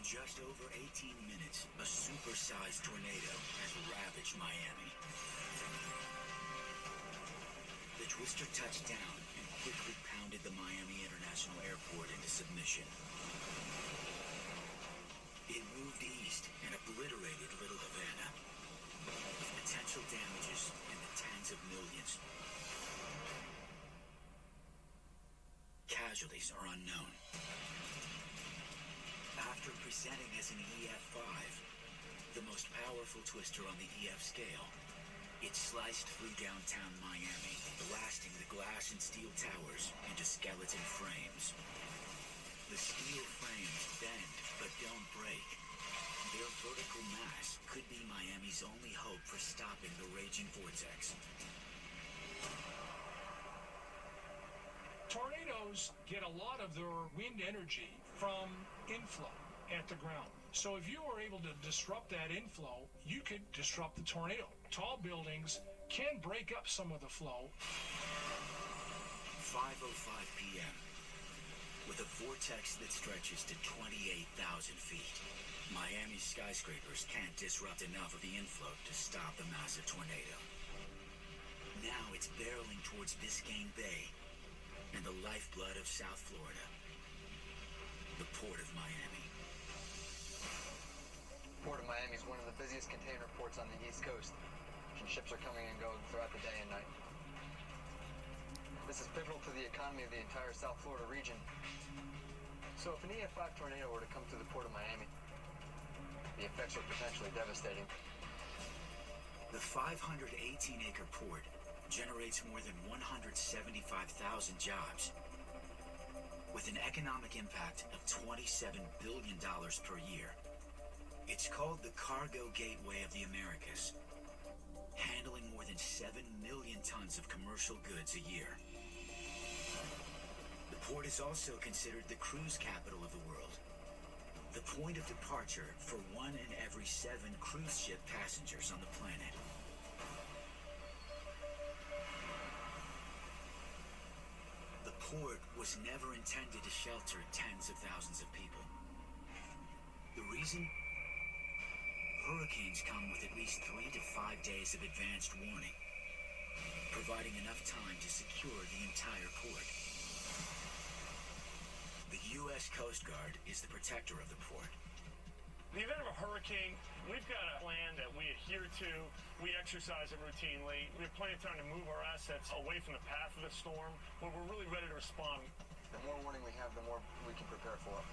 just over 18 minutes, a supersized tornado has ravaged Miami. The twister touched down and quickly pounded the Miami International Airport into submission. It moved east and obliterated Little Havana, with potential damages in the tens of millions. Casualties are unknown. After presenting as an EF5, the most powerful twister on the EF scale, it sliced through downtown Miami, blasting the glass and steel towers into skeleton frames. The steel frames bend but don't break. Their vertical mass could be Miami's only hope for stopping the raging vortex. Tornadoes get a lot of their wind energy from inflow at the ground. So if you were able to disrupt that inflow, you could disrupt the tornado. Tall buildings can break up some of the flow. 5:05 p.m. With a vortex that stretches to 28,000 feet, Miami's skyscrapers can't disrupt enough of the inflow to stop the massive tornado. Now it's barreling towards Biscayne Bay and the lifeblood of South Florida, the Port of Miami. Port of Miami is one of the busiest container ports on the East Coast, and ships are coming and going throughout the day and night. This is pivotal to the economy of the entire South Florida region. So if an EF5 tornado were to come through the Port of Miami, the effects are potentially devastating. The 518-acre port generates more than 175,000 jobs, with an economic impact of $27 billion per year. It's called the Cargo Gateway of the Americas, handling more than 7 million tons of commercial goods a year. The port is also considered the cruise capital of the world, the point of departure for 1 in every 7 cruise ship passengers on the planet. The port was never intended to shelter tens of thousands of people. The reason? Hurricanes come with at least 3 to 5 days of advanced warning, providing enough time to secure the entire port. The U.S. Coast Guard is the protector of the port. In the event of a hurricane, we've got a plan that we adhere to. We exercise it routinely. We have plenty of time to move our assets away from the path of the storm, when we're really ready to respond. The more warning we have, the more we can prepare for it.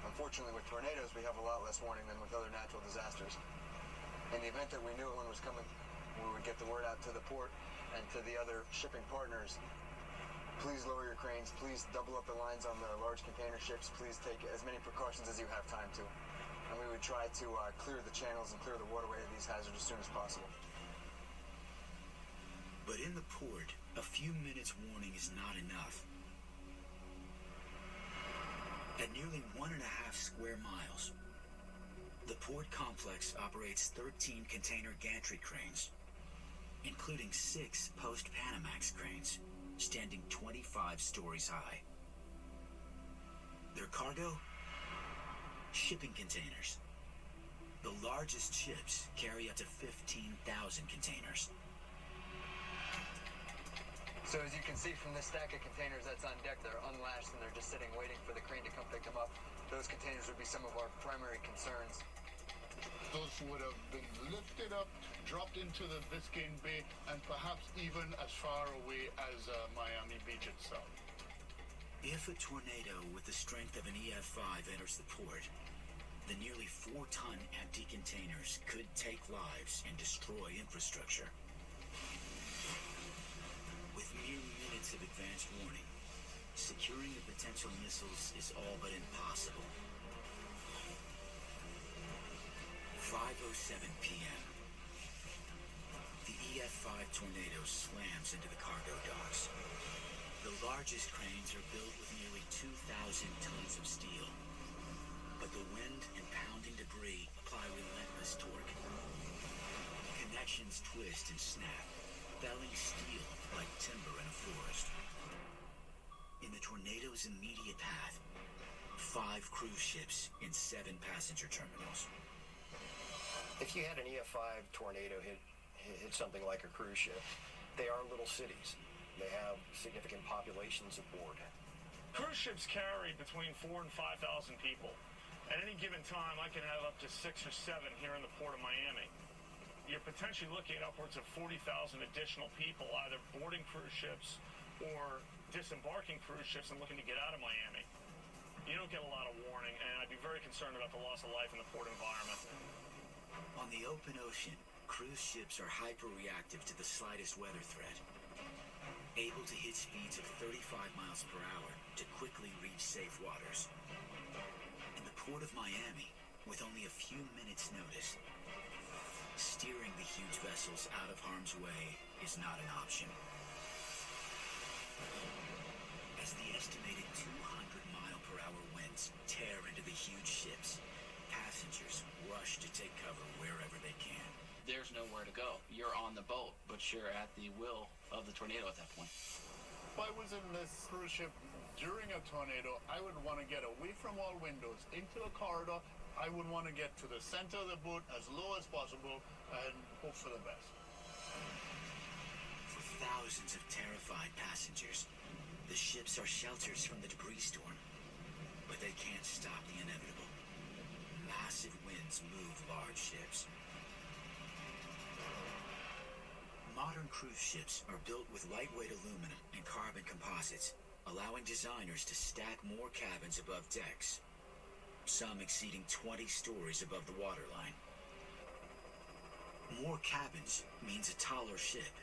Unfortunately, with tornadoes, we have a lot less warning than with other natural disasters. In the event that we knew one was coming, we would get the word out to the port and to the other shipping partners. Please lower your cranes. Please double up the lines on the large container ships. Please take as many precautions as you have time to. And we would try to clear the channels and clear the waterway of these hazards as soon as possible. But in the port, a few minutes warning is not enough. At nearly 1.5 square miles, the port complex operates 13 container gantry cranes, including 6 post-Panamax cranes, standing 25 stories high. Their cargo? Shipping containers. The largest ships carry up to 15,000 containers. So as you can see from this stack of containers that's on deck, they're unlatched and they're just sitting waiting for the crane to come pick them up. Those containers would be some of our primary concerns. Those would have been lifted up, dropped into the Biscayne Bay, and perhaps even as far away as Miami Beach itself. If a tornado with the strength of an EF5 enters the port, the nearly 4-ton empty containers could take lives and destroy infrastructure. With mere minutes of advanced warning, securing the potential missiles is all but impossible. 5:07 p.m. The EF5 tornado slams into the cargo docks. The largest cranes are built with nearly 2,000 tons of steel. But the wind and pounding debris apply relentless torque. Connections twist and snap, felling steel like timber in a forest. In the tornado's immediate path, 5 cruise ships and 7 passenger terminals. If you had an EF5 tornado hit something like a cruise ship, they are little cities. They have significant populations aboard. Cruise ships carry between 4,000 and 5,000 people. At any given time, I can have up to 6 or 7 here in the port of Miami. You're potentially looking at upwards of 40,000 additional people either boarding cruise ships or disembarking cruise ships and looking to get out of Miami. You don't get a lot of warning, and I'd be very concerned about the loss of life in the port environment. On the open ocean, cruise ships are hyper-reactive to the slightest weather threat, able to hit speeds of 35 miles per hour to quickly reach safe waters. In the port of Miami, with only a few minutes' notice, steering the huge vessels out of harm's way is not an option. As the estimated 200-mile-per-hour winds tear into the huge ships, passengers rush to take cover wherever they can. There's nowhere to go. You're on the boat, but you're at the will of the tornado at that point. If I was in this cruise ship during a tornado, I would want to get away from all windows into a corridor. I would want to get to the center of the boat as low as possible and hope for the best. For thousands of terrified passengers, the ships are shelters from the debris storm, but they can't stop the inevitable. Massive winds move large ships. Modern cruise ships are built with lightweight aluminum and carbon composites, allowing designers to stack more cabins above decks, some exceeding 20 stories above the waterline. More cabins means a taller ship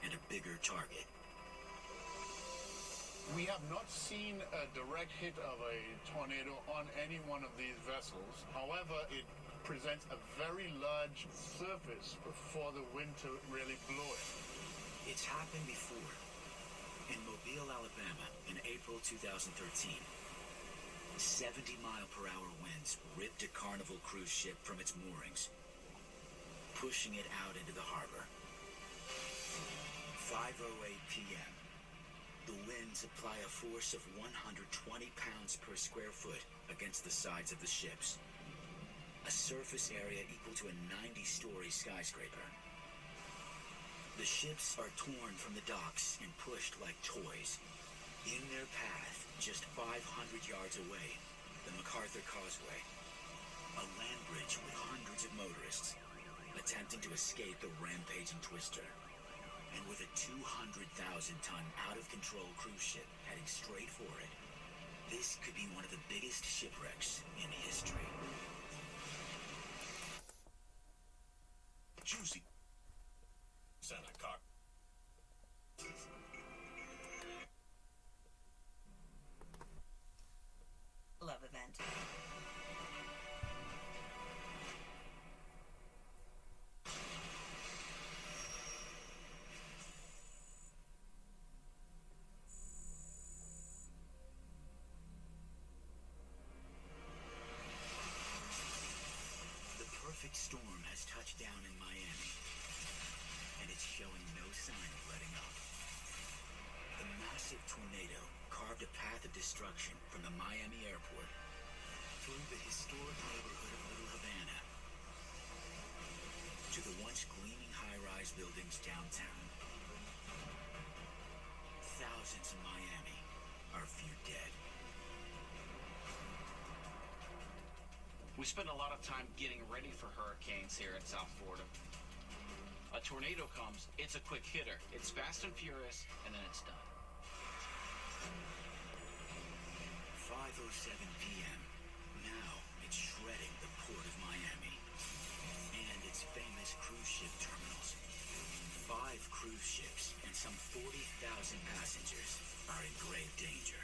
and a bigger target. We have not seen a direct hit of a tornado on any one of these vessels. However, it presents a very large surface for the wind to really blow it. It's happened before. In Mobile, Alabama, in April 2013, 70-mile-per-hour winds ripped a Carnival cruise ship from its moorings, pushing it out into the harbor. 5:08 p.m. The winds apply a force of 120 pounds per square foot against the sides of the ships, a surface area equal to a 90-story skyscraper. The ships are torn from the docks and pushed like toys. In their path, just 500 yards away, the MacArthur Causeway, a land bridge with hundreds of motorists attempting to escape the rampaging twister. And with a 200,000-ton out-of-control cruise ship heading straight for it, this could be one of the biggest shipwrecks in history. Juicy. Santa Car. Love event. The perfect storm has touched down in Miami, and it's showing no sign of letting up. The massive tornado carved a path of destruction from the Miami airport through the historic neighborhood of Little Havana to the once gleaming high-rise buildings downtown. Thousands in Miami are feared dead. We spend a lot of time getting ready for hurricanes here in South Florida. A tornado comes, it's a quick hitter. It's fast and furious, and then it's done. 5:07 p.m. Now it's shredding the port of Miami and its famous cruise ship terminals. 5 cruise ships and some 40,000 passengers are in grave danger.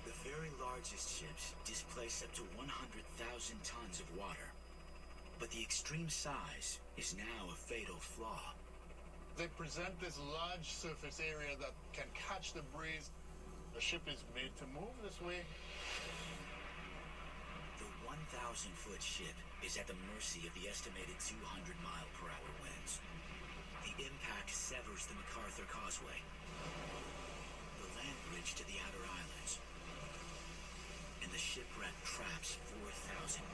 The very largest ships displace up to 100,000 tons of water. But the extreme size is now a fatal flaw. They present this large surface area that can catch the breeze. The ship is made to move this way. The 1,000-foot ship is at the mercy of the estimated 200-mile-per-hour winds. The impact severs the MacArthur Causeway, the land bridge to the outer islands, and the shipwreck traps 4,000